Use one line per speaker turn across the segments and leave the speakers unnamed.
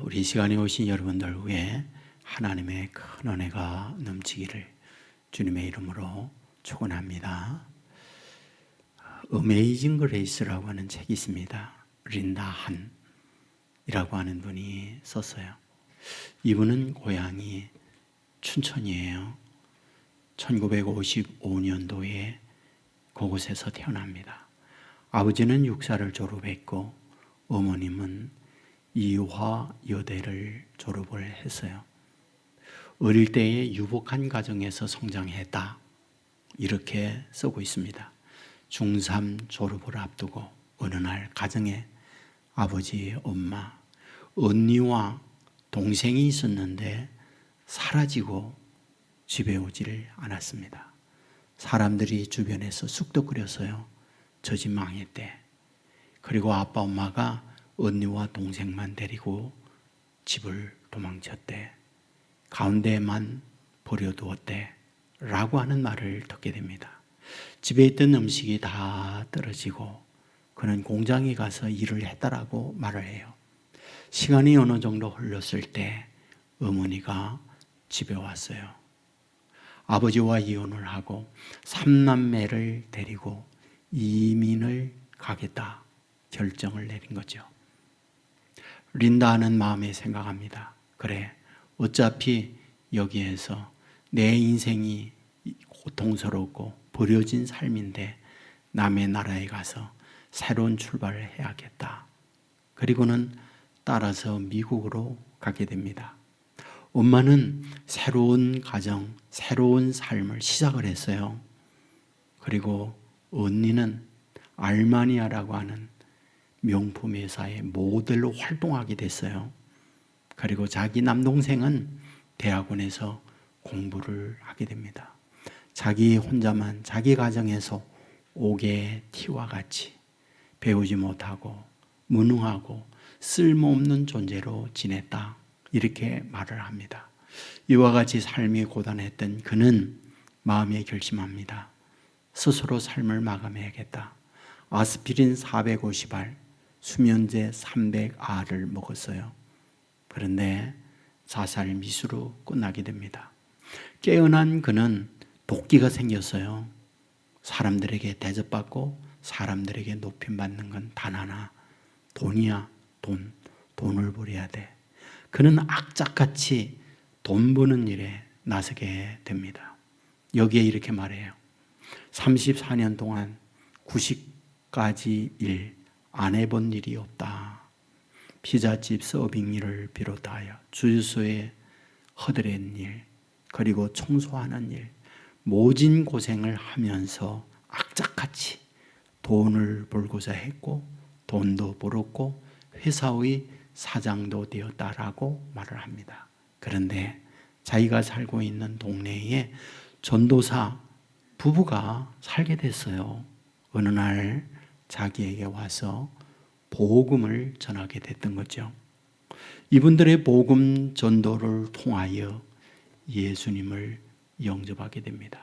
우리 시간에 오신 여러분들 위해 하나님의 큰 은혜가 넘치기를 주님의 이름으로 축원합니다. 어메이징 그레이스라고 하는 책이 있습니다. 린다 한이라고 하는 분이 썼어요. 이분은 고향이 춘천이에요. 1955년도에 그곳에서 태어납니다. 아버지는 육사를 졸업했고 어머님은 이화여대를 졸업을 했어요. 어릴 때에 유복한 가정에서 성장했다, 이렇게 쓰고 있습니다. 중3 졸업을 앞두고 어느 날 가정에 아버지, 엄마, 언니와 동생이 있었는데 사라지고 집에 오지를 않았습니다. 사람들이 주변에서 쑥덕거렸어요. 저 집 망했대. 그리고 아빠, 엄마가 언니와 동생만 데리고 집을 도망쳤대. 가운데만 버려두었대. 라고 하는 말을 듣게 됩니다. 집에 있던 음식이 다 떨어지고 그는 공장에 가서 일을 했다라고 말을 해요. 시간이 어느 정도 흘렀을 때 어머니가 집에 왔어요. 아버지와 이혼을 하고 3남매를 데리고 이민을 가겠다 결정을 내린 거죠. 린다는 마음에 생각합니다. 그래, 어차피 여기에서 내 인생이 고통스럽고 버려진 삶인데 남의 나라에 가서 새로운 출발을 해야겠다. 그리고는 따라서 미국으로 가게 됩니다. 엄마는 새로운 가정, 새로운 삶을 시작을 했어요. 그리고 언니는 알마니아라고 하는 명품 회사의 모델로 활동하게 됐어요. 그리고 자기 남동생은 대학원에서 공부를 하게 됩니다. 자기 혼자만 자기 가정에서 옥의 티와 같이 배우지 못하고 무능하고 쓸모없는 존재로 지냈다, 이렇게 말을 합니다. 이와 같이 삶이 고단했던 그는 마음에 결심합니다. 스스로 삶을 마감해야겠다. 아스피린 450알, 수면제 300알을 먹었어요. 그런데 자살 미수로 끝나게 됩니다. 깨어난 그는 도끼가 생겼어요. 사람들에게 대접받고 사람들에게 높임받는 건 단 하나, 돈이야. 돈을 벌여야 돼. 그는 악착같이 돈 버는 일에 나서게 됩니다. 여기에 이렇게 말해요. 34년 동안 90가지 일 안 해본 일이 없다. 피자집 서빙 일을 비롯하여 주유소에 허드렛 일, 그리고 청소하는 일, 모진 고생을 하면서 악착같이 돈을 벌고자 했고 돈도 벌었고 회사의 사장도 되었다라고 말을 합니다. 그런데 자기가 살고 있는 동네에 전도사 부부가 살게 됐어요. 어느 날 자기에게 와서 복음을 전하게 됐던 거죠. 이분들의 복음 전도를 통하여 예수님을 영접하게 됩니다.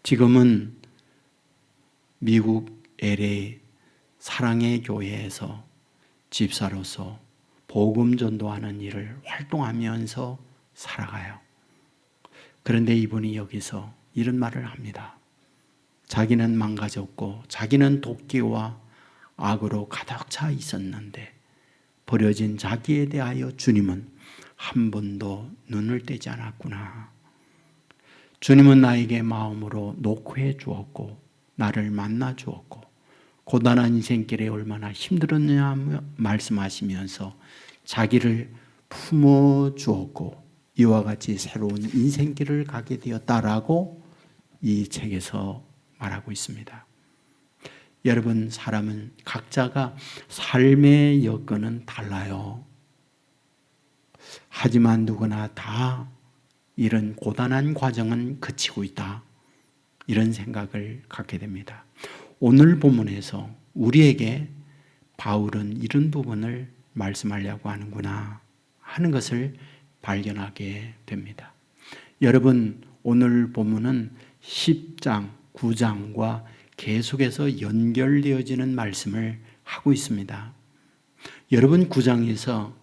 지금은 미국 LA 사랑의 교회에서 집사로서 복음 전도하는 일을 활동하면서 살아가요. 그런데 이분이 여기서 이런 말을 합니다. 자기는 망가졌고 자기는 도끼와 악으로 가득 차 있었는데 버려진 자기에 대하여 주님은 한 번도 눈을 떼지 않았구나. 주님은 나에게 마음으로 녹회 주었고 나를 만나 주었고 고단한 인생길에 얼마나 힘들었느냐 말씀하시면서 자기를 품어 주었고 이와 같이 새로운 인생길을 가게 되었다라고 이 책에서 말하고 있습니다. 여러분, 사람은 각자가 삶의 여건은 달라요. 하지만 누구나 다 이런 고단한 과정은 거치고 있다, 이런 생각을 갖게 됩니다. 오늘 본문에서 우리에게 바울은 이런 부분을 말씀하려고 하는구나 하는 것을 발견하게 됩니다. 여러분, 오늘 본문은 10장, 9장과 계속해서 연결되어지는 말씀을 하고 있습니다. 여러분, 9장에서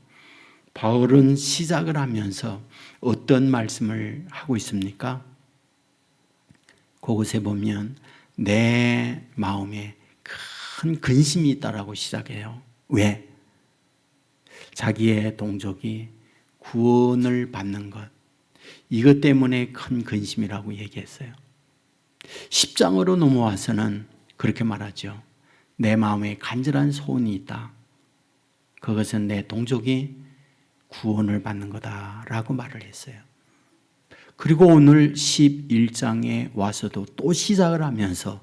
바울은 시작을 하면서 어떤 말씀을 하고 있습니까? 그곳에 보면 내 마음에 큰 근심이 있다라고 시작해요. 왜? 자기의 동족이 구원을 받는 것, 이것 때문에 큰 근심이라고 얘기했어요. 10장으로 넘어와서는 그렇게 말하죠. 내 마음에 간절한 소원이 있다. 그것은 내 동족이 구원을 받는 거다라고 말을 했어요. 그리고 오늘 11장에 와서도 또 시작을 하면서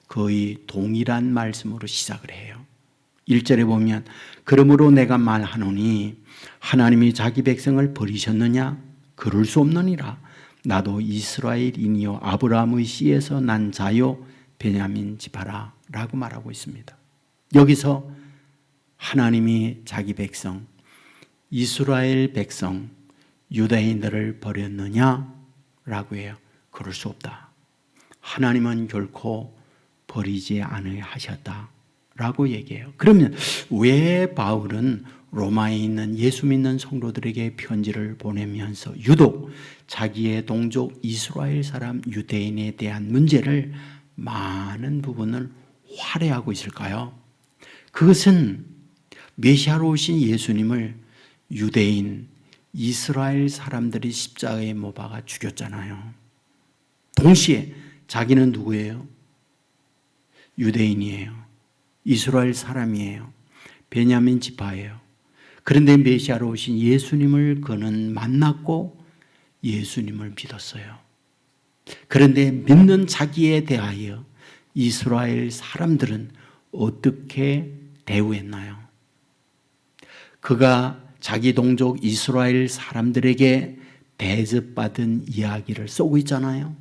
거의 동일한 말씀으로 시작을 해요. 1절에 보면 그러므로 내가 말하노니 하나님이 자기 백성을 버리셨느냐? 그럴 수 없느니라. 나도 이스라엘인이요 아브라함의 씨에서 난 자요 베냐민 지파라 라고 말하고 있습니다. 여기서 하나님이 자기 백성, 이스라엘 백성, 유대인들을 버렸느냐? 라고 해요. 그럴 수 없다. 하나님은 결코 버리지 않으셨다 라고 얘기해요. 그러면 왜 바울은 로마에 있는 예수 믿는 성도들에게 편지를 보내면서 유독 자기의 동족 이스라엘 사람 유대인에 대한 문제를 많은 부분을 활애하고 있을까요? 그것은 메시아로 오신 예수님을 유대인, 이스라엘 사람들이 십자가에 못 박아 죽였잖아요. 동시에 자기는 누구예요? 유대인이에요. 이스라엘 사람이에요. 베냐민 지파예요. 그런데 메시아로 오신 예수님을 그는 만났고 예수님을 믿었어요. 그런데 믿는 자기에 대하여 이스라엘 사람들은 어떻게 대우했나요? 그가 자기 동족 이스라엘 사람들에게 대접받은 이야기를 쓰고 있잖아요.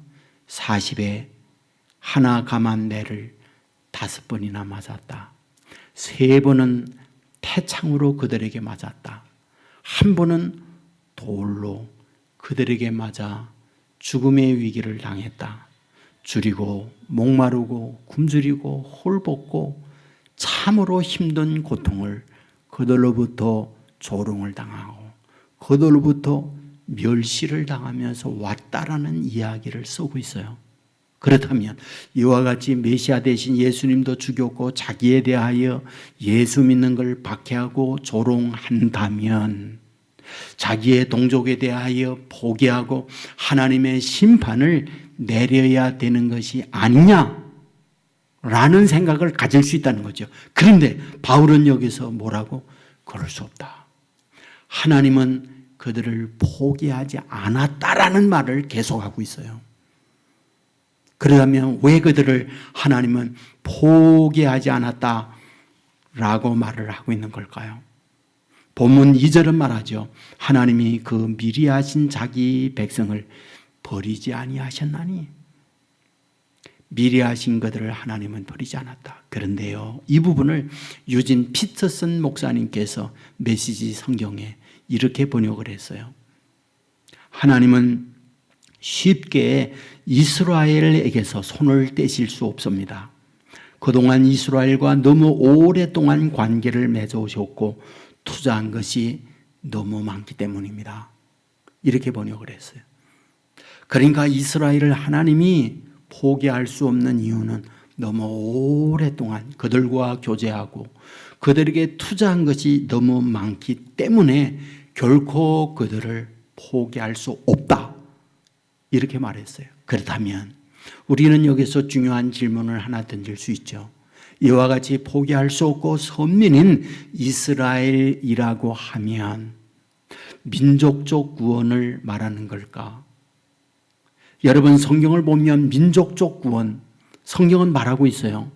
40에 하나 감한 매를 5번이나 맞았다. 3번은 태창으로 그들에게 맞았다. 1번은 돌로 그들에게 맞아 죽음의 위기를 당했다. 줄이고 목마르고 굶주리고 홀벗고 참으로 힘든 고통을 그들로부터 조롱을 당하고 그들로부터 멸시를 당하면서 왔다라는 이야기를 쓰고 있어요. 그렇다면 이와 같이 메시아 대신 예수님도 죽였고 자기에 대하여 예수 믿는 걸 박해하고 조롱한다면 자기의 동족에 대하여 포기하고 하나님의 심판을 내려야 되는 것이 아니냐라는 생각을 가질 수 있다는 거죠. 그런데 바울은 여기서 뭐라고? 그럴 수 없다. 하나님은 그들을 포기하지 않았다라는 말을 계속하고 있어요. 그러면 왜 그들을 하나님은 포기하지 않았다라고 말을 하고 있는 걸까요? 본문 2절은 말하죠. 하나님이 그 미리 하신 자기 백성을 버리지 아니하셨나니. 미리 하신 것들을 하나님은 버리지 않았다. 그런데요, 이 부분을 유진 피터슨 목사님께서 메시지 성경에 이렇게 번역을 했어요. 하나님은 쉽게 이스라엘에게서 손을 떼실 수 없습니다. 그동안 이스라엘과 너무 오랫동안 관계를 맺어오셨고 투자한 것이 너무 많기 때문입니다. 이렇게 번역을 했어요. 그러니까 이스라엘을 하나님이 포기할 수 없는 이유는 너무 오랫동안 그들과 교제하고 그들에게 투자한 것이 너무 많기 때문에 결코 그들을 포기할 수 없다. 이렇게 말했어요. 그렇다면 우리는 여기서 중요한 질문을 하나 던질 수 있죠. 이와 같이 포기할 수 없고 선민인 이스라엘이라고 하면 민족적 구원을 말하는 걸까? 여러분, 성경을 보면 민족적 구원, 성경은 말하고 있어요.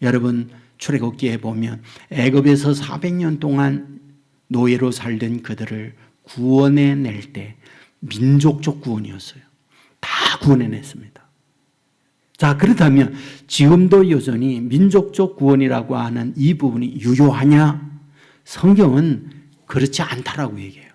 여러분, 출애굽기에 보면 애굽에서 400년 동안 노예로 살던 그들을 구원해 낼 때 민족적 구원이었어요. 다 구원해냈습니다. 자, 그렇다면 지금도 여전히 민족적 구원이라고 하는 이 부분이 유효하냐? 성경은 그렇지 않다라고 얘기해요.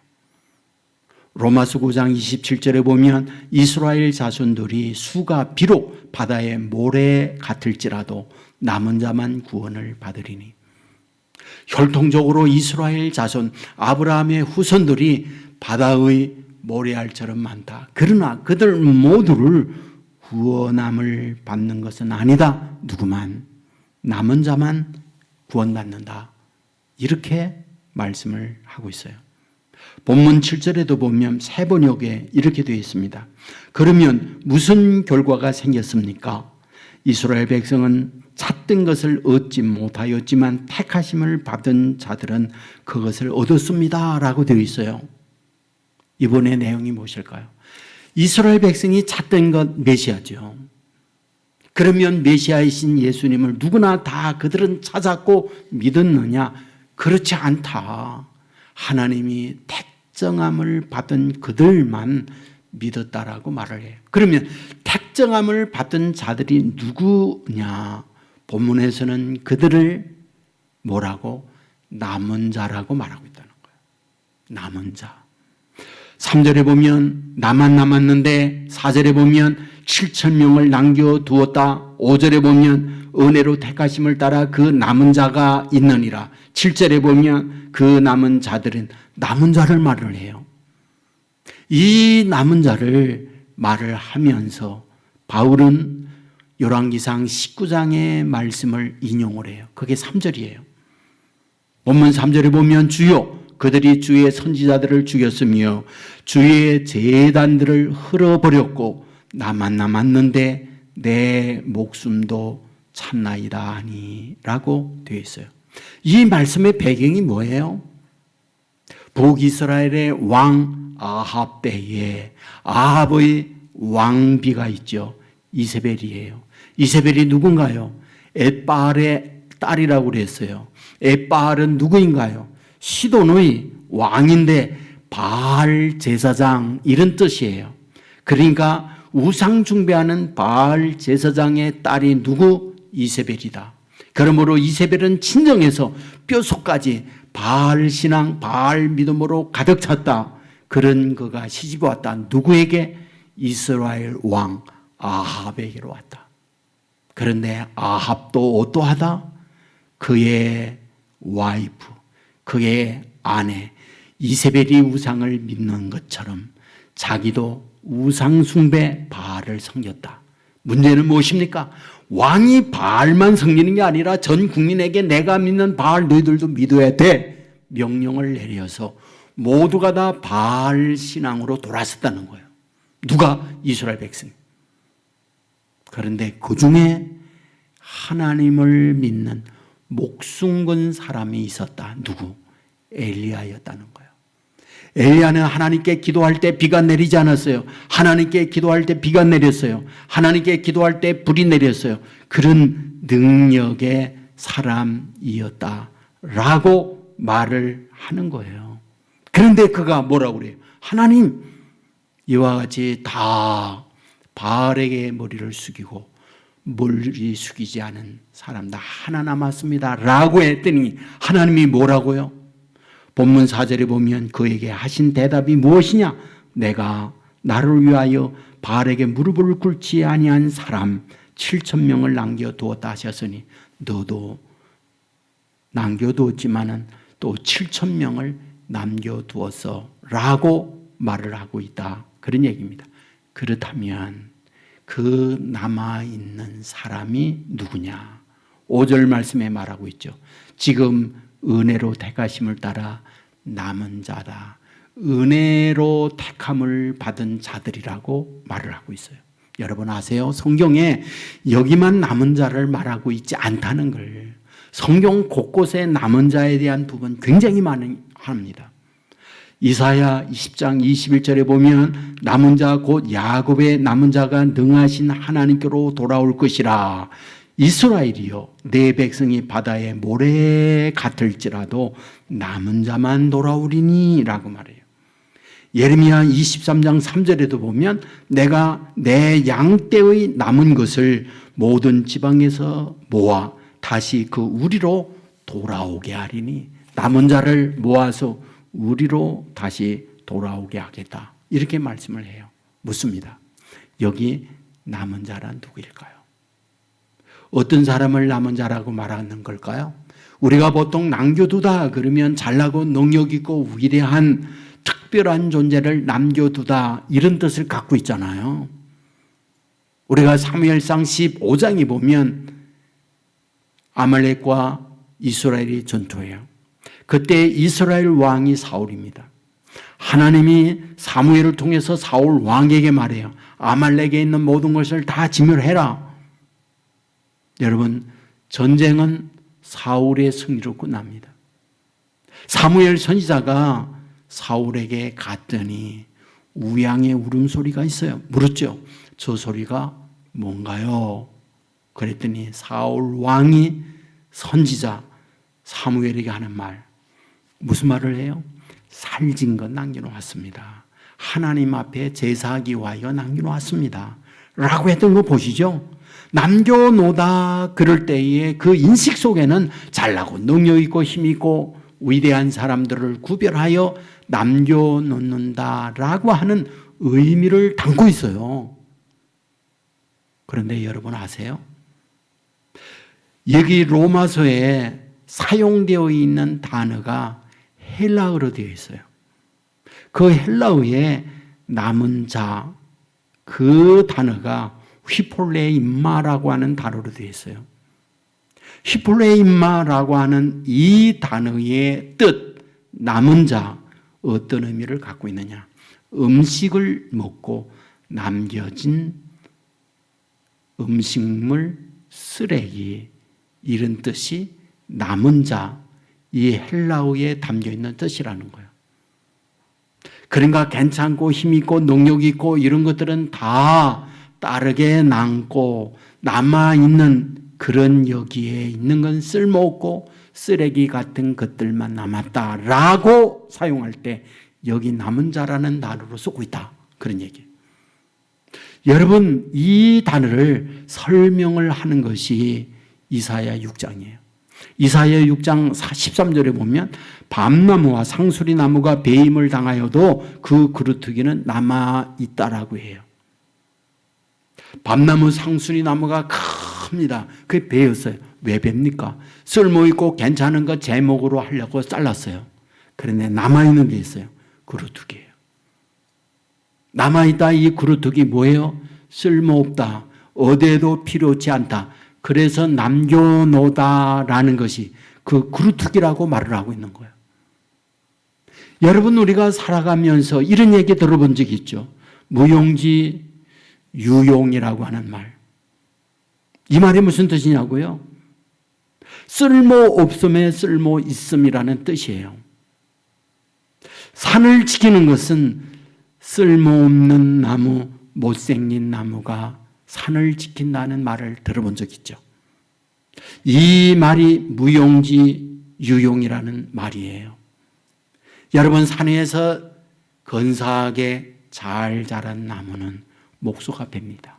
로마서 9장 27절에 보면 이스라엘 자손들이 수가 비록 바다의 모래 같을지라도 남은 자만 구원을 받으리니. 혈통적으로 이스라엘 자손 아브라함의 후손들이 바다의 모래알처럼 많다. 그러나 그들 모두를 구원함을 받는 것은 아니다. 누구만, 남은 자만 구원받는다. 이렇게 말씀을 하고 있어요. 본문 7절에도 보면 세 번역에 이렇게 되어 있습니다. 그러면 무슨 결과가 생겼습니까? 이스라엘 백성은 찾던 것을 얻지 못하였지만 택하심을 받은 자들은 그것을 얻었습니다. 라고 되어 있어요. 이번의 내용이 무엇일까요? 이스라엘 백성이 찾던 것 메시아죠. 그러면 메시아이신 예수님을 누구나 다 그들은 찾았고 믿었느냐? 그렇지 않다. 하나님이 택정함을 받은 그들만 믿었다라고 말을 해요. 그러면 택정함을 받은 자들이 누구냐? 본문에서는 그들을 뭐라고? 남은 자라고 말하고 있다는 거예요. 남은 자. 3절에 보면 나만 남았는데 4절에 보면 7,000명을 남겨두었다. 5절에 보면 은혜로 택하심을 따라 그 남은 자가 있느니라. 7절에 보면 그 남은 자들은 남은 자를 말을 해요. 이 남은 자를 말을 하면서 바울은 열왕기상 19장의 말씀을 인용을 해요. 그게 3절이에요. 본문 3절에 보면 주여 그들이 주의 선지자들을 죽였으며 주의 제단들을 흘어버렸고 나만 남았는데 내 목숨도 참나이다 하니 라고 되어 있어요. 이 말씀의 배경이 뭐예요? 북이스라엘의 왕 아합 때에 아합의 왕비가 있죠. 이세벨이에요. 이세벨이 누군가요? 엣바알의 딸이라고 그랬어요. 엣바알은 누구인가요? 시돈의 왕인데 바알 제사장 이런 뜻이에요. 그러니까 우상 숭배하는 바알 제사장의 딸이 누구? 이세벨이다. 그러므로 이세벨은 친정에서 뼛속까지 바알 신앙, 바알 믿음으로 가득 찼다. 그런 그가 시집 왔다. 누구에게? 이스라엘 왕 아합에게로 왔다. 그런데 아합도 어떠하다? 그의 와이프, 그의 아내 이세벨이 우상을 믿는 것처럼 자기도 우상 숭배 바알을 섬겼다. 문제는 무엇입니까? 왕이 바알만 섬기는 게 아니라 전 국민에게 내가 믿는 바알 너희들도 믿어야 돼. 명령을 내려서 모두가 다 바알 신앙으로 돌아섰다는 거예요. 누가? 이스라엘 백성. 그런데 그 중에 하나님을 믿는 목숨 건 사람이 있었다. 누구? 엘리야였다는 거예요. 엘리야는 하나님께 기도할 때 비가 내리지 않았어요. 하나님께 기도할 때 비가 내렸어요. 하나님께 기도할 때 불이 내렸어요. 그런 능력의 사람이었다라고 말을 하는 거예요. 그런데 그가 뭐라고 그래요? 하나님, 이와 같이 다 바알에게 머리를 숙이고 머리 숙이지 않은 사람 다 하나 남았습니다 라고 했더니 하나님이 뭐라고요? 본문 4절에 보면 그에게 하신 대답이 무엇이냐? 내가 나를 위하여 바알에게 무릎을 꿇지 아니한 사람 7,000명을 남겨두었다 하셨으니 너도 남겨두었지만은 또 7,000명을 남겨두었어 라고 말을 하고 있다. 그런 얘기입니다. 그렇다면 그 남아있는 사람이 누구냐? 5절 말씀에 말하고 있죠. 지금 은혜로 택하심을 따라 남은 자다. 은혜로 택함을 받은 자들이라고 말을 하고 있어요. 여러분 아세요? 성경에 여기만 남은 자를 말하고 있지 않다는 걸. 성경 곳곳에 남은 자에 대한 부분 굉장히 많이 합니다. 이사야 20장 21절에 보면 남은 자 곧 야곱의 남은 자가 능하신 하나님께로 돌아올 것이라. 이스라엘이요 내 백성이 바다의 모래 같을지라도 남은 자만 돌아오리니 라고 말해요. 예레미야 23장 3절에도 보면 내가 내 양떼의 남은 것을 모든 지방에서 모아 다시 그 우리로 돌아오게 하리니 남은 자를 모아서 우리로 다시 돌아오게 하겠다. 이렇게 말씀을 해요. 묻습니다. 여기 남은 자란 누구일까요? 어떤 사람을 남은 자라고 말하는 걸까요? 우리가 보통 남겨두다 그러면 잘나고 능력있고 위대한 특별한 존재를 남겨두다 이런 뜻을 갖고 있잖아요. 우리가 사무엘상 15장에 보면 아말렉과 이스라엘이 전투해요. 그때 이스라엘 왕이 사울입니다. 하나님이 사무엘을 통해서 사울 왕에게 말해요. 아말렉에 있는 모든 것을 다 진멸해라. 여러분, 전쟁은 사울의 승리로 끝납니다. 사무엘 선지자가 사울에게 갔더니 우양의 울음소리가 있어요. 물었죠. 저 소리가 뭔가요? 그랬더니 사울 왕이 선지자 사무엘에게 하는 말, 무슨 말을 해요? 살진 것 남겨놓았습니다. 하나님 앞에 제사하기 위하여 남겨놓았습니다. 라고 했던 거 보시죠? 남겨놓다 그럴 때에 그 인식 속에는 잘나고 능력있고 힘있고 위대한 사람들을 구별하여 남겨놓는다라고 하는 의미를 담고 있어요. 그런데 여러분 아세요? 여기 로마서에 사용되어 있는 단어가 헬라어로 되어 있어요. 그 헬라어에 남은 자, 그 단어가 휘폴레임마라고 하는 단어로 되어 있어요. 휘폴레임마라고 하는 이 단어의 뜻, 남은 자, 어떤 의미를 갖고 있느냐? 음식을 먹고 남겨진 음식물, 쓰레기 이런 뜻이 남은 자, 이 헬라어에 담겨있는 뜻이라는 거예요. 그러니까 괜찮고 힘있고 능력있고 이런 것들은 다 따르게 남고 남아있는 그런 여기에 있는 건 쓸모없고 쓰레기 같은 것들만 남았다라고 사용할 때 여기 남은 자라는 단어로 쓰고 있다. 그런 얘기예요. 여러분, 이 단어를 설명을 하는 것이 이사야 6장이에요. 이사야 6장 13절에 보면 밤나무와 상수리 나무가 배임을 당하여도 그 그루터기는 남아있다라고 해요. 밤나무, 상수리 나무가 큽니다. 그게 배였어요. 왜 뱀니까? 쓸모있고 괜찮은 거 제목으로 하려고 잘랐어요. 그런데 남아있는 게 있어요. 그루터기예요. 남아있다. 이 그루터기 뭐예요? 쓸모없다. 어디에도 필요치 않다. 그래서 남겨놓다라는 것이 그 그루터기라고 말을 하고 있는 거예요. 여러분, 우리가 살아가면서 이런 얘기 들어본 적이 있죠. 무용지 유용이라고 하는 말. 이 말이 무슨 뜻이냐고요? 쓸모없음에 쓸모있음이라는 뜻이에요. 산을 지키는 것은 쓸모없는 나무, 못생긴 나무가 산을 지킨다는 말을 들어본 적 있죠. 이 말이 무용지 유용이라는 말이에요. 여러분, 산에서 건사하게 잘 자란 나무는 목소가 팹니다.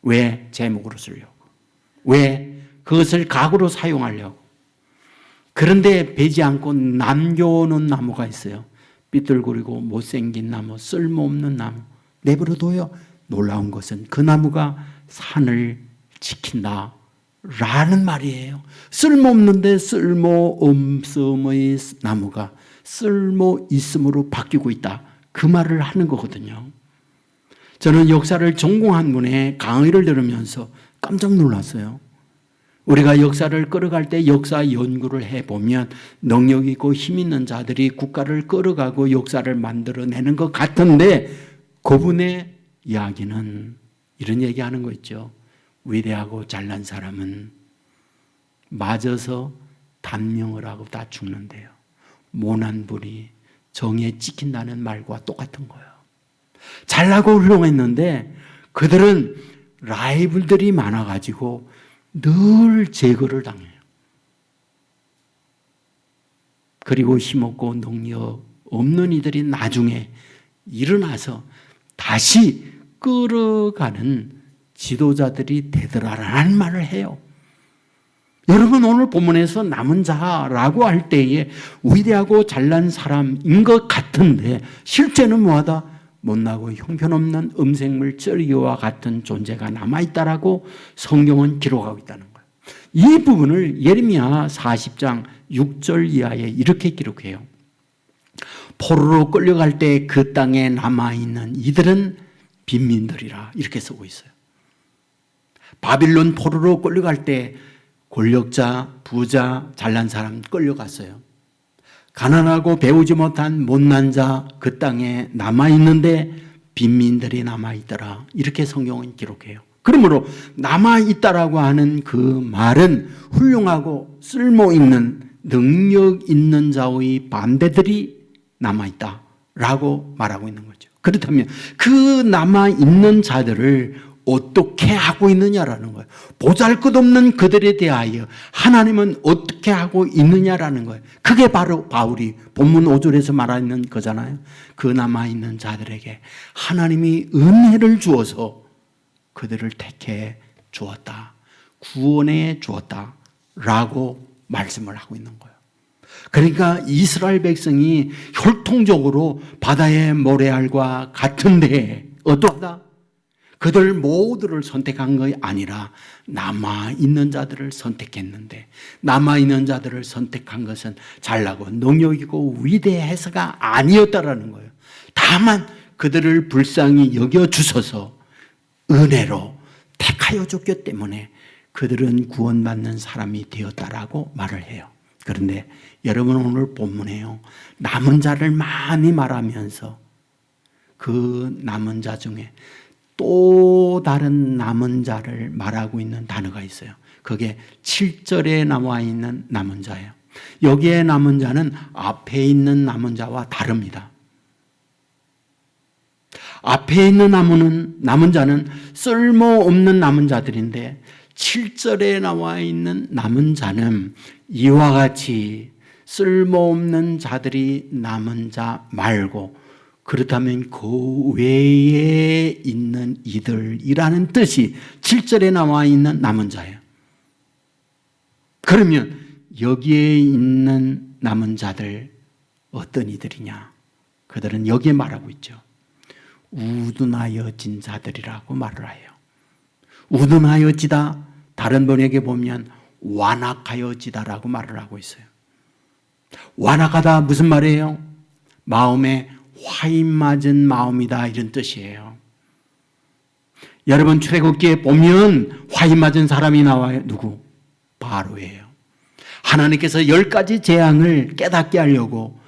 왜? 제목으로 쓰려고. 왜? 그것을 가구로 사용하려고. 그런데 베지 않고 남겨놓은 나무가 있어요. 삐뚤거리고 못생긴 나무, 쓸모없는 나무. 내버려둬요. 놀라운 것은 그 나무가 산을 지킨다 라는 말이에요. 쓸모없는데 쓸모없음의 나무가 쓸모있음으로 바뀌고 있다. 그 말을 하는 거거든요. 저는 역사를 전공한 분의 강의를 들으면서 깜짝 놀랐어요. 우리가 역사를 끌어갈 때 역사 연구를 해보면 능력 있고 힘 있는 자들이 국가를 끌어가고 역사를 만들어내는 것 같은데 그분의 이야기는 이런 얘기하는 거 있죠. 위대하고 잘난 사람은 맞아서 단명을 하고 다 죽는데요. 모난 불이 정에 찍힌다는 말과 똑같은 거예요. 잘나고 훌륭했는데 그들은 라이벌들이 많아가지고 늘 제거를 당해요. 그리고 힘없고 능력 없는 이들이 나중에 일어나서 다시 끌어가는 지도자들이 되더라라는 말을 해요. 여러분, 오늘 본문에서 남은 자라고 할 때에 위대하고 잘난 사람인 것 같은데 실제는 뭐하다? 못나고 형편없는 음생물 쩌리기와 같은 존재가 남아있다라고 성경은 기록하고 있다는 거예요. 이 부분을 예레미야 40장 6절 이하에 이렇게 기록해요. 포로로 끌려갈 때 그 땅에 남아있는 이들은 빈민들이라 이렇게 쓰고 있어요. 바빌론 포로로 끌려갈 때 권력자, 부자, 잘난 사람 끌려갔어요. 가난하고 배우지 못한 못난 자 그 땅에 남아있는데 빈민들이 남아있더라 이렇게 성경은 기록해요. 그러므로 남아있다라고 하는 그 말은 훌륭하고 쓸모있는 능력 있는 자의 반대들이 남아있다라고 말하고 있는 거죠. 그렇다면 그 남아있는 자들을 어떻게 하고 있느냐라는 거예요. 보잘것없는 그들에 대하여 하나님은 어떻게 하고 있느냐라는 거예요. 그게 바로 바울이 본문 5절에서 말하는 거잖아요. 그 남아있는 자들에게 하나님이 은혜를 주어서 그들을 택해 주었다. 구원해 주었다라고 말씀을 하고 있는 거예요. 그러니까 이스라엘 백성이 혈통적으로 바다의 모래알과 같은데 어떠하다? 그들 모두를 선택한 것이 아니라 남아있는 자들을 선택했는데 남아있는 자들을 선택한 것은 잘나고 능력이고 위대해서가 아니었다라는 거예요. 다만 그들을 불쌍히 여겨주셔서 은혜로 택하여 줬기 때문에 그들은 구원받는 사람이 되었다라고 말을 해요. 그런데 여러분 오늘 본문에요. 남은 자를 많이 말하면서 그 남은 자 중에 또 다른 남은 자를 말하고 있는 단어가 있어요. 그게 7절에 나와 있는 남은 자예요. 여기에 남은 자는 앞에 있는 남은 자와 다릅니다. 앞에 있는 남은 자는 쓸모없는 남은 자들인데 7절에 나와 있는 남은 자는 이와 같이 쓸모없는 자들이 남은 자 말고 그렇다면 그 외에 있는 이들이라는 뜻이 7절에 나와 있는 남은 자예요. 그러면 여기에 있는 남은 자들 어떤 이들이냐? 그들은 여기에 말하고 있죠. 우둔하여진 자들이라고 말을 해요. 우둔하여지다, 다른 번역에 보면 완악하여지다라고 말을 하고 있어요. 완악하다 무슨 말이에요? 마음에 화인 맞은 마음이다 이런 뜻이에요. 여러분 출애굽기에 보면 화인 맞은 사람이 나와요. 누구? 바로예요. 하나님께서 10가지 재앙을 깨닫게 하려고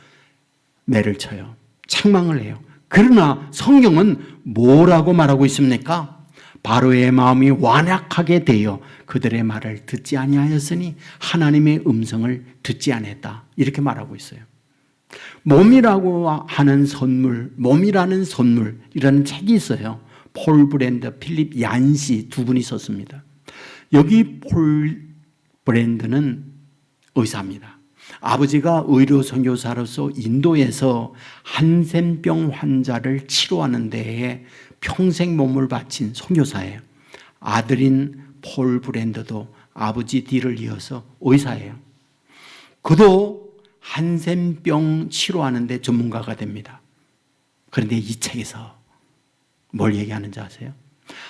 매를 쳐요. 책망을 해요. 그러나 성경은 뭐라고 말하고 있습니까? 바로의 마음이 완악하게 되어 그들의 말을 듣지 아니하였으니 하나님의 음성을 듣지 않았다. 이렇게 말하고 있어요. 몸이라고 하는 선물, 몸이라는 선물이라는 책이 있어요. 폴 브랜드, 필립 얀시 두 분이 썼습니다. 여기 폴 브랜드는 의사입니다. 아버지가 의료 선교사로서 인도에서 한센병 환자를 치료하는 데에 평생 몸을 바친 선교사예요. 아들인 폴 브랜드도 아버지 뒤를 이어서 의사예요. 그도 한센병 치료하는 데 전문가가 됩니다. 그런데 이 책에서 뭘 얘기하는지 아세요?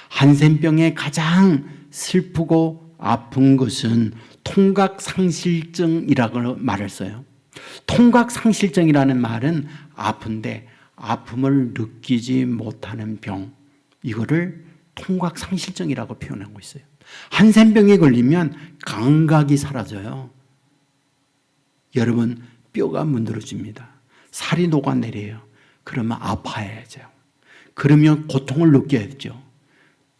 한센병의 가장 슬프고 아픈 것은 통각상실증이라고 말을 써요. 통각상실증이라는 말은 아픈데 아픔을 느끼지 못하는 병, 이거를 통각상실증이라고 표현하고 있어요. 한센병에 걸리면 감각이 사라져요. 여러분 뼈가 문드러집니다. 살이 녹아내려요. 그러면 아파야죠. 그러면 고통을 느껴야죠.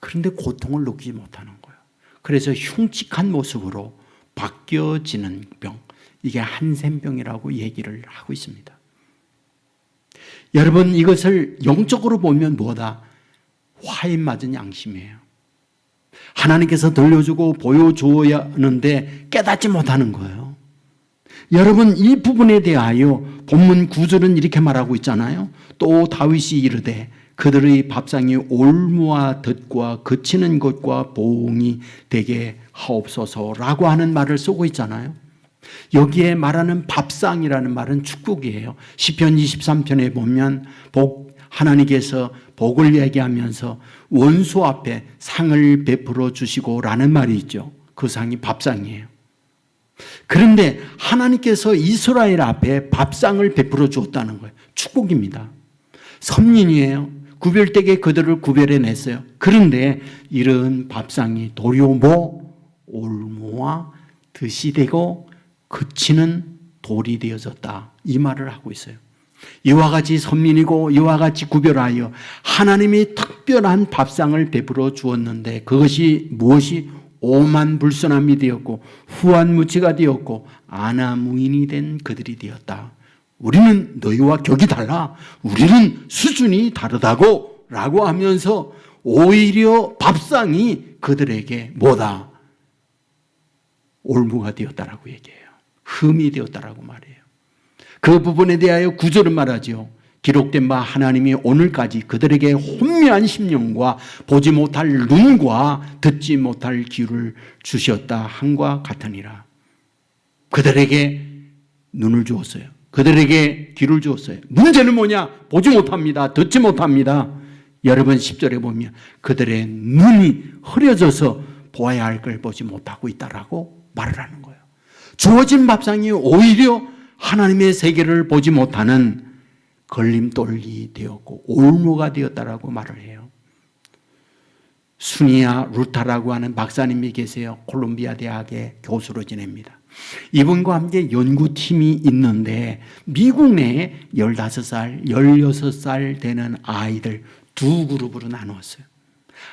그런데 고통을 느끼지 못하는 거예요. 그래서 흉측한 모습으로 바뀌어지는 병, 이게 한센병이라고 얘기를 하고 있습니다. 여러분 이것을 영적으로 보면 뭐다? 화인 맞은 양심이에요. 하나님께서 들려주고 보여주어야 하는데 깨닫지 못하는 거예요. 여러분 이 부분에 대하여 본문 9절은 이렇게 말하고 있잖아요. 또 다윗이 이르되 그들의 밥상이 올무와 덫과 거치는 것과 보응이 되게 하옵소서라고 하는 말을 쓰고 있잖아요. 여기에 말하는 밥상이라는 말은 축복이에요. 시편 23편에 보면 하나님께서 복을 얘기하면서 원수 앞에 상을 베풀어 주시고 라는 말이 있죠. 그 상이 밥상이에요. 그런데 하나님께서 이스라엘 앞에 밥상을 베풀어 주었다는 거예요. 축복입니다. 선민이에요. 구별되게 그들을 구별해냈어요. 그런데 이런 밥상이 도리어 올무와 덫이 되고 그치는 돌이 되어졌다. 이 말을 하고 있어요. 이와 같이 선민이고 이와 같이 구별하여 하나님이 특별한 밥상을 베풀어 주었는데 그것이 무엇이 오만불선함이 되었고 후한무치가 되었고 아나무인이 된 그들이 되었다. 우리는 너희와 격이 달라. 우리는 수준이 다르다고 라고 하면서 오히려 밥상이 그들에게 뭐다? 올무가 되었다라고 얘기해요. 흠이 되었다라고 말해요. 그 부분에 대하여 구절은 말하죠. 기록된 바 하나님이 오늘까지 그들에게 혼미한 심령과 보지 못할 눈과 듣지 못할 귀를 주셨다 함과 같으니라. 그들에게 눈을 주었어요. 그들에게 귀를 주었어요. 문제는 뭐냐? 보지 못합니다. 듣지 못합니다. 여러분 10절에 보면 그들의 눈이 흐려져서 보아야 할 걸 보지 못하고 있다라고 말을 하는 거예요. 주어진 밥상이 오히려 하나님의 세계를 보지 못하는 걸림돌이 되었고 올무가 되었다라고 말을 해요. 수니아 루타라고 하는 박사님이 계세요. 콜롬비아 대학의 교수로 지냅니다. 이분과 함께 연구팀이 있는데 미국 내에 15살, 16살 되는 아이들 두 그룹으로 나누었어요.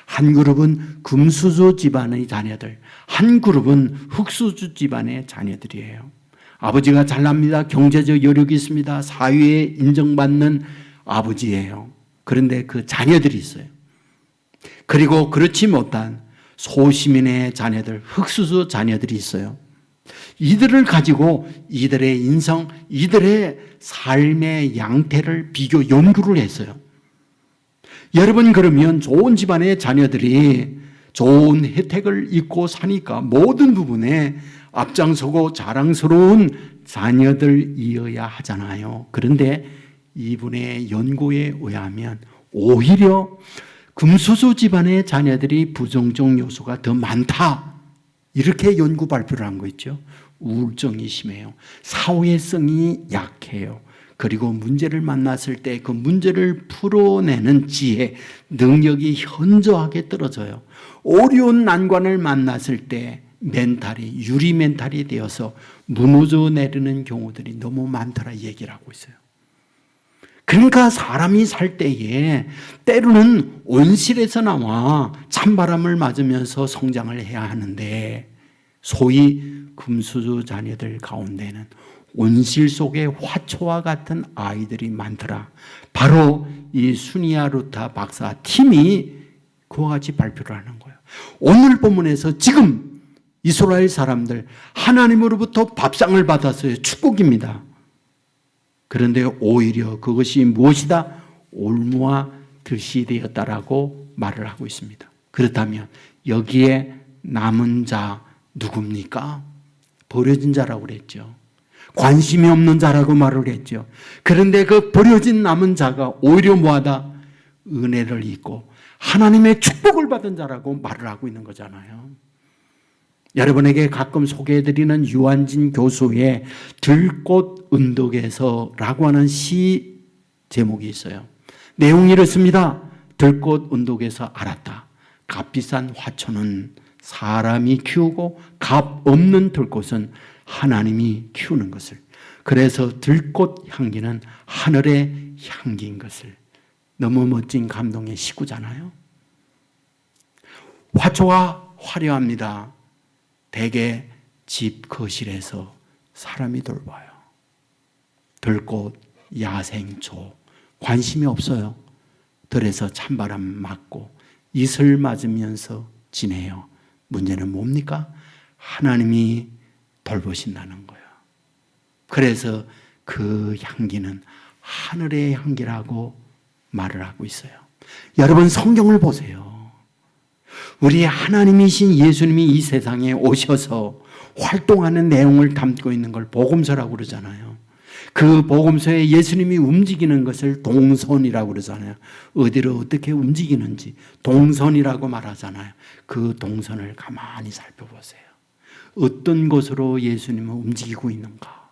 한 그룹은 금수저 집안의 자녀들, 한 그룹은 흑수저 집안의 자녀들이에요. 아버지가 잘납니다. 경제적 여력이 있습니다. 사회에 인정받는 아버지예요. 그런데 그 자녀들이 있어요. 그리고 그렇지 못한 소시민의 자녀들, 흑수저 자녀들이 있어요. 이들을 가지고 이들의 인성, 이들의 삶의 양태를 비교 연구를 했어요. 여러분 그러면 좋은 집안의 자녀들이 좋은 혜택을 입고 사니까 모든 부분에 앞장서고 자랑스러운 자녀들이어야 하잖아요. 그런데 이분의 연구에 의하면 오히려 금수저 집안의 자녀들이 부정적 요소가 더 많다. 이렇게 연구 발표를 한 거 있죠. 우울증이 심해요. 사회성이 약해요. 그리고 문제를 만났을 때 그 문제를 풀어내는 지혜, 능력이 현저하게 떨어져요. 어려운 난관을 만났을 때 멘탈이 유리 멘탈이 되어서 무너져 내리는 경우들이 너무 많더라 얘기를 하고 있어요. 그러니까 사람이 살 때에 때로는 온실에서 나와 찬바람을 맞으면서 성장을 해야 하는데 소위 금수저 자녀들 가운데는 온실 속에 화초와 같은 아이들이 많더라. 바로 이 수니아 루타 박사 팀이 그와 같이 발표를 하는 거예요. 오늘 본문에서 지금 이스라엘 사람들 하나님으로부터 밥상을 받았어요. 축복입니다. 그런데 오히려 그것이 무엇이다? 올무와 덫이 되었다라고 말을 하고 있습니다. 그렇다면 여기에 남은 자 누굽니까? 버려진 자라고 그랬죠. 관심이 없는 자라고 말을 했죠. 그런데 그 버려진 남은 자가 오히려 뭐하다? 은혜를 입고 하나님의 축복을 받은 자라고 말을 하고 있는 거잖아요. 여러분에게 가끔 소개해드리는 유한진 교수의 들꽃 언덕에서라고 하는 시 제목이 있어요. 내용이 이렇습니다. 들꽃 언덕에서 알았다. 값비싼 화초는 사람이 키우고 값 없는 들꽃은 하나님이 키우는 것을. 그래서 들꽃 향기는 하늘의 향기인 것을. 너무 멋진 감동의 시구잖아요. 화초가 화려합니다. 대개 집 거실에서 사람이 돌봐요. 들꽃, 야생초 관심이 없어요. 들에서 찬바람 맞고 이슬 맞으면서 지내요. 문제는 뭡니까? 하나님이 돌보신다는 거예요. 그래서 그 향기는 하늘의 향기라고 말을 하고 있어요. 여러분 성경을 보세요. 우리 하나님이신 예수님이 이 세상에 오셔서 활동하는 내용을 담고 있는 걸 복음서라고 그러잖아요. 그 복음서에 예수님이 움직이는 것을 동선이라고 그러잖아요. 어디로 어떻게 움직이는지 동선이라고 말하잖아요. 그 동선을 가만히 살펴보세요. 어떤 곳으로 예수님은 움직이고 있는가?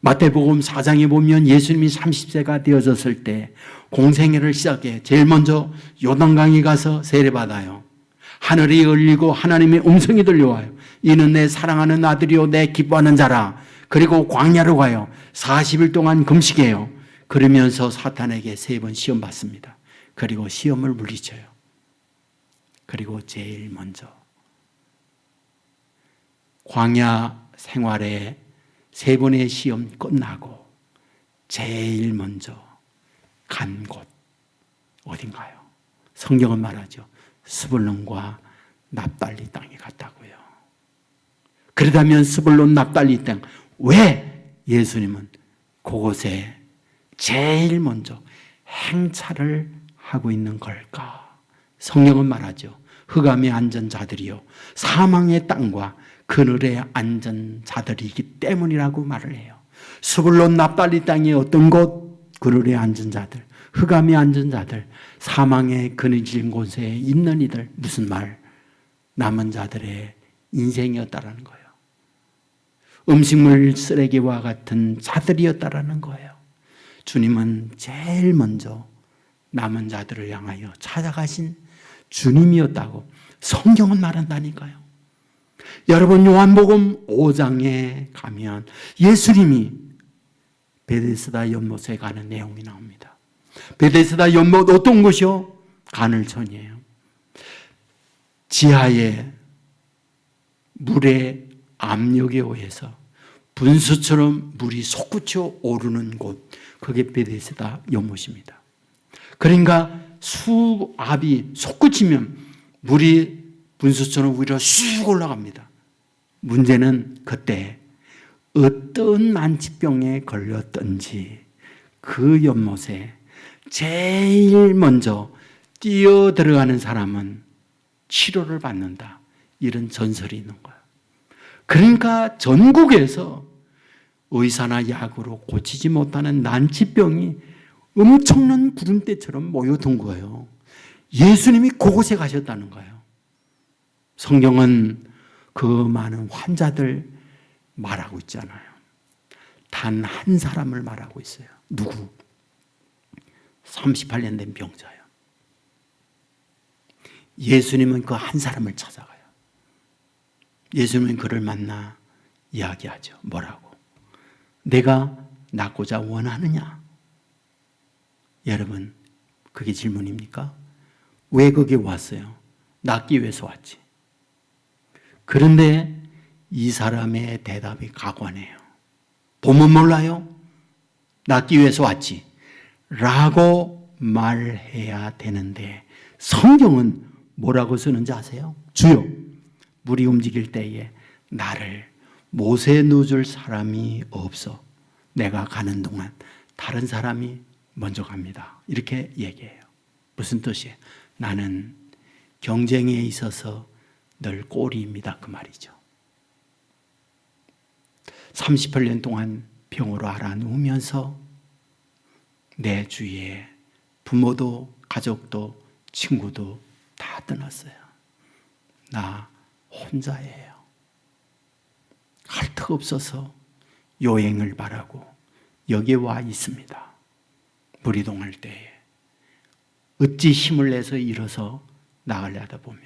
마태복음 4장에 보면 예수님이 30세가 되어졌을 때 공생애를 시작해 제일 먼저 요단강에 가서 세례받아요. 하늘이 열리고 하나님의 음성이 들려와요. 이는 내 사랑하는 아들이요 내 기뻐하는 자라. 그리고 광야로 가요. 40일 동안 금식해요. 그러면서 사탄에게 3번 시험 받습니다. 그리고 시험을 물리쳐요. 그리고 제일 먼저 광야 생활에 3번의 시험 끝나고 제일 먼저 간 곳 어딘가요? 성경은 말하죠. 스불론과 납달리 땅에 갔다고요. 그렇다면 스불론 납달리 땅, 왜 예수님은 그곳에 제일 먼저 행차를 하고 있는 걸까? 성경은 말하죠. 흑암에 앉은 자들이요 사망의 땅과 그늘에 앉은 자들이기 때문이라고 말을 해요. 스불론 납달리 땅의 어떤 곳? 그늘에 앉은 자들, 흑암에 앉은 자들, 사망의 그늘진 곳에 있는 이들. 무슨 말? 남은 자들의 인생이었다라는 거예요. 음식물 쓰레기와 같은 자들이었다라는 거예요. 주님은 제일 먼저 남은 자들을 향하여 찾아가신 주님이었다고 성경은 말한다니까요. 여러분 요한복음 5장에 가면 예수님이 베데스다 연못에 가는 내용이 나옵니다. 베데스다 연못 어떤 곳이요? 간헐천이에요. 지하에 물의 압력에 의해서 분수처럼 물이 솟구쳐 오르는 곳, 그게 베데스다 연못입니다. 그러니까 수압이 솟구치면 물이 분수처럼 위로 쑥 올라갑니다. 문제는 그때 어떤 난치병에 걸렸던지 그 연못에 제일 먼저 뛰어 들어가는 사람은 치료를 받는다. 이런 전설이 있는 거예요. 그러니까 전국에서 의사나 약으로 고치지 못하는 난치병이 엄청난 구름대처럼 모여든 거예요. 예수님이 그곳에 가셨다는 거예요. 성경은 그 많은 환자들 말하고 있잖아요. 단 한 사람을 말하고 있어요. 누구? 38년 된 병자예요. 예수님은 그 한 사람을 찾아가요. 예수님은 그를 만나 이야기하죠. 뭐라고? 내가 낫고자 원하느냐? 여러분, 그게 질문입니까? 왜 거기 왔어요? 낫기 위해서 왔지. 그런데 이 사람의 대답이 가관해요. 보면 몰라요? 낫기 위해서 왔지. 라고 말해야 되는데 성경은 뭐라고 쓰는지 아세요? 주여, 물이 움직일 때에 나를 못에 넣어줄 사람이 없어. 내가 가는 동안 다른 사람이 먼저 갑니다. 이렇게 얘기해요. 무슨 뜻이에요? 나는 경쟁에 있어서 늘 꼴입니다. 그 말이죠. 38년 동안 병으로 앓아누우면서 내 주위에 부모도 가족도 친구도 다 떠났어요. 나 혼자예요. 할 데 없어서 여행을 바라고 여기에 와 있습니다. 물이 동할 때에 어찌 힘을 내서 일어서 나가려다 보면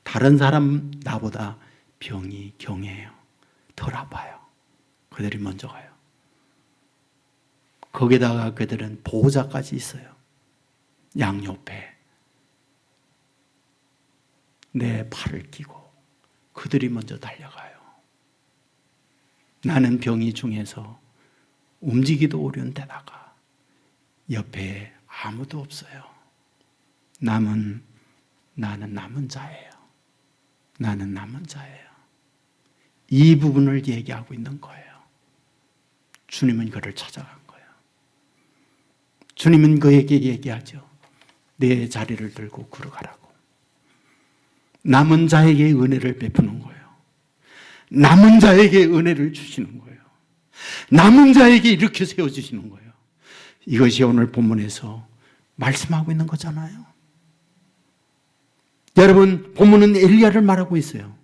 다른 사람 나보다 병이 경해요. 덜 아파요. 그들이 먼저 가요. 거기다가 그들은 보호자까지 있어요. 양옆에 내 팔을 끼고 그들이 먼저 달려가요. 나는 병이 중에서 움직이기도 어려운 데다가 옆에 아무도 없어요. 나는 남은 자예요. 나는 남은 자예요. 이 부분을 얘기하고 있는 거예요. 주님은 그를 찾아간 거예요. 주님은 그에게 얘기하죠. 내 자리를 들고 걸어가라고. 남은 자에게 은혜를 베푸는 거예요. 남은 자에게 은혜를 주시는 거예요. 남은 자에게 이렇게 세워주시는 거예요. 이것이 오늘 본문에서 말씀하고 있는 거잖아요. 여러분, 본문은 엘리야를 말하고 있어요.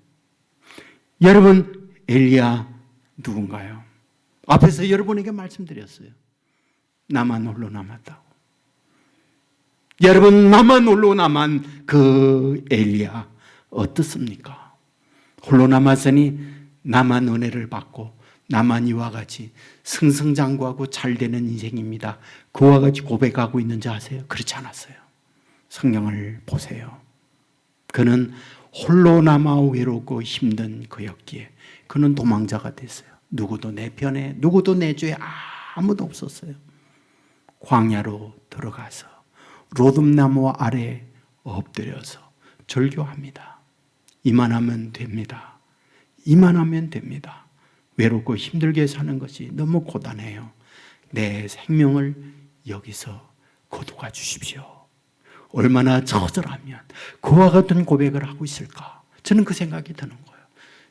여러분, 엘리야 누군가요? 앞에서 여러분에게 말씀드렸어요. 나만 홀로 남았다고. 여러분, 나만 홀로 남은 그 엘리야 어떻습니까? 홀로 남았으니 나만 은혜를 받고 나만 이와 같이 승승장구하고 잘되는 인생입니다. 그와 같이 고백하고 있는지 아세요? 그렇지 않았어요. 성경을 보세요. 그는 홀로 남아 외롭고 힘든 그였기에 그는 도망자가 됐어요. 누구도 내 편에, 누구도 내 주에 아무도 없었어요. 광야로 들어가서 로듬나무 아래 엎드려서 절규합니다. 이만하면 됩니다. 이만하면 됩니다. 외롭고 힘들게 사는 것이 너무 고단해요. 내 생명을 여기서 거두어 주십시오. 얼마나 처절하면 그와 같은 고백을 하고 있을까? 저는 그 생각이 드는 거예요.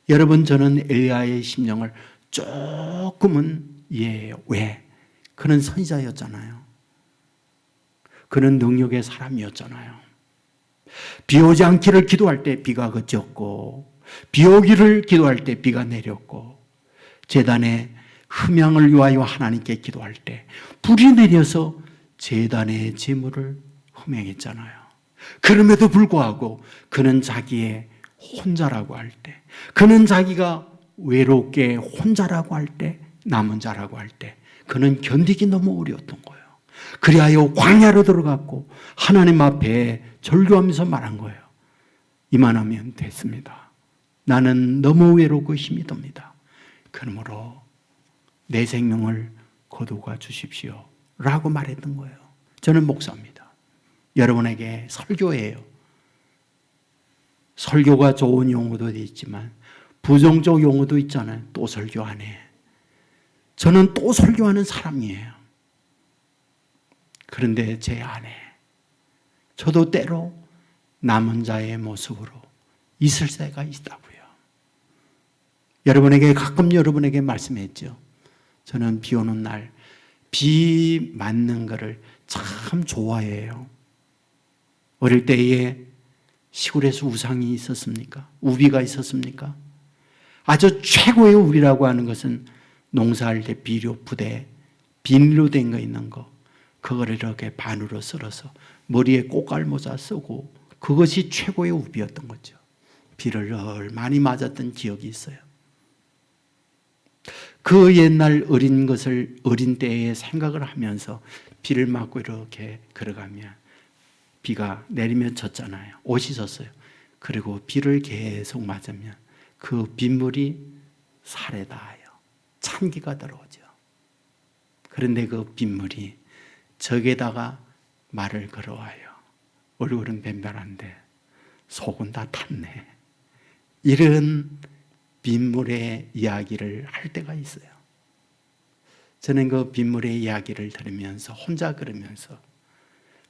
여러분, 저는 엘리야의 심령을 조금은 이해해요. 왜? 그는 선지자였잖아요. 그는 능력의 사람이었잖아요. 비 오지 않기를 기도할 때 비가 그쳤고, 비 오기를 기도할 때 비가 내렸고, 제단에 흠양을 위하여 하나님께 기도할 때 불이 내려서 제단의 제물을 흠양했잖아요. 그럼에도 불구하고 그는 자기의 혼자라고 할 때, 그는 자기가 외롭게 혼자라고 할 때, 남은 자라고 할 때 그는 견디기 너무 어려웠던 거예요. 그리하여 광야로 들어갔고 하나님 앞에 절규하면서 말한 거예요. 이만하면 됐습니다. 나는 너무 외롭고 힘이 듭니다. 그러므로 내 생명을 거두어 주십시오 라고 말했던 거예요. 저는 목사입니다. 여러분에게 설교예요. 설교가 좋은 용어도 있지만 부정적 용어도 있잖아요. 또 설교하네. 저는 또 설교하는 사람이에요. 그런데 제 안에 저도 때로 남은 자의 모습으로 있을 때가 있다고요. 여러분에게 가끔 여러분에게 말씀했죠. 저는 비 오는 날 비 맞는 거를 참 좋아해요. 어릴 때에 시골에서 우상이 있었습니까? 우비가 있었습니까? 아주 최고의 우비라고 하는 것은 농사할 때 비료 부대 비닐로 된 거 있는 거, 그거를 이렇게 반으로 썰어서 머리에 꽃갈모자 쓰고, 그것이 최고의 우비였던 거죠. 비를 늘 많이 맞았던 기억이 있어요. 그 옛날 어린 때에 생각을 하면서 비를 맞고 이렇게 걸어가면 비가 내리면 젖잖아요. 옷이 젖어요. 그리고 비를 계속 맞으면 그 빗물이 살에 닿아요. 찬기가 들어오죠. 그런데 그 빗물이 적에다가 말을 걸어와요. 얼굴은 뱀변한데 속은 다 탔네. 이런 빗물의 이야기를 할 때가 있어요. 저는 그 빗물의 이야기를 들으면서 혼자 걸으면서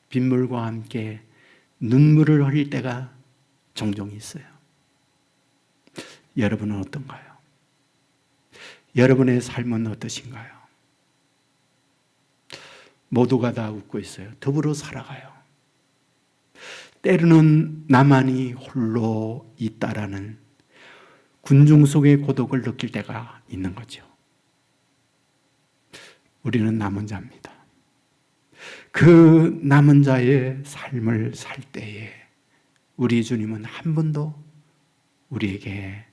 빗물과 함께 눈물을 흘릴 때가 종종 있어요. 여러분은 어떤가요? 여러분의 삶은 어떠신가요? 모두가 다 웃고 있어요. 더불어 살아가요. 때로는 나만이 홀로 있다라는 군중 속의 고독을 느낄 때가 있는 거죠. 우리는 남은 자입니다. 그 남은 자의 삶을 살 때에 우리 주님은 한 번도 우리에게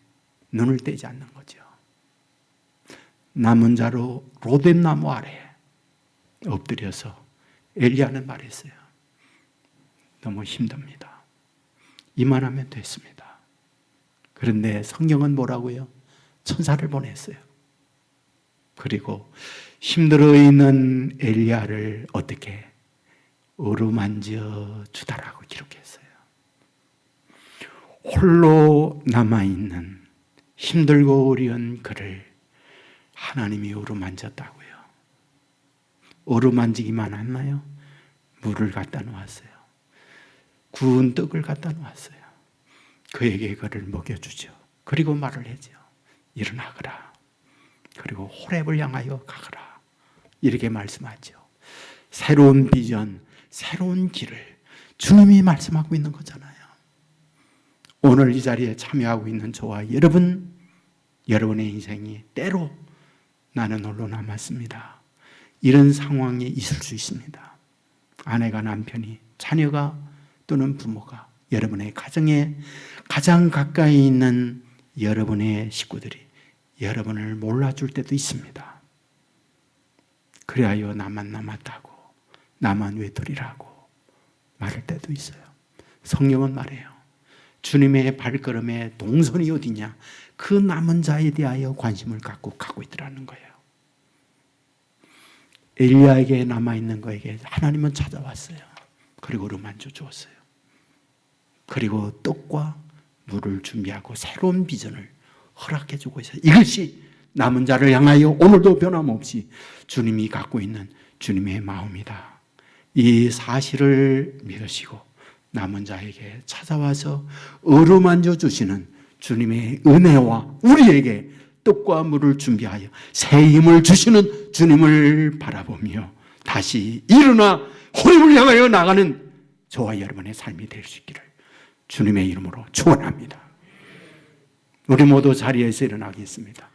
눈을 떼지 않는 거죠. 남은 자로 로뎀나무 아래 엎드려서 엘리야는 말했어요. 너무 힘듭니다. 이만하면 됐습니다. 그런데 성경은 뭐라고요? 천사를 보냈어요. 그리고 힘들어 있는 엘리야를 어떻게 어루만져 주다라고 기록했어요. 홀로 남아있는 힘들고 어려운 그를 하나님이 어루만졌다고요. 어루만지기만 했나요? 물을 갖다 놓았어요. 구운 떡을 갖다 놓았어요. 그에게 그를 먹여주죠. 그리고 말을 하죠. 일어나거라. 그리고 호렙을 향하여 가거라. 이렇게 말씀하죠. 새로운 비전, 새로운 길을 주님이 말씀하고 있는 거잖아요. 오늘 이 자리에 참여하고 있는 저와 여러분, 여러분의 인생이 때로 나는 홀로 남았습니다. 이런 상황이 있을 수 있습니다. 아내가, 남편이, 자녀가 또는 부모가, 여러분의 가정에 가장 가까이 있는 여러분의 식구들이 여러분을 몰라줄 때도 있습니다. 그래야 나만 남았다고, 나만 외톨이라고 말할 때도 있어요. 성경은 말해요. 주님의 발걸음에 동선이 어디냐, 그 남은 자에 대하여 관심을 갖고 가고 있더라는 거예요. 엘리야에게 남아있는 거에게 하나님은 찾아왔어요. 그리고 어루만져 주었어요. 그리고 떡과 물을 준비하고 새로운 비전을 허락해 주고 있어요. 이것이 남은 자를 향하여 오늘도 변함없이 주님이 갖고 있는 주님의 마음이다. 이 사실을 믿으시고 남은 자에게 찾아와서 어루만져 주시는 주님의 은혜와 우리에게 떡과 물을 준비하여 새 힘을 주시는 주님을 바라보며 다시 일어나 호림을 향하여 나가는 저와 여러분의 삶이 될 수 있기를 주님의 이름으로 축원합니다. 우리 모두 자리에서 일어나겠습니다.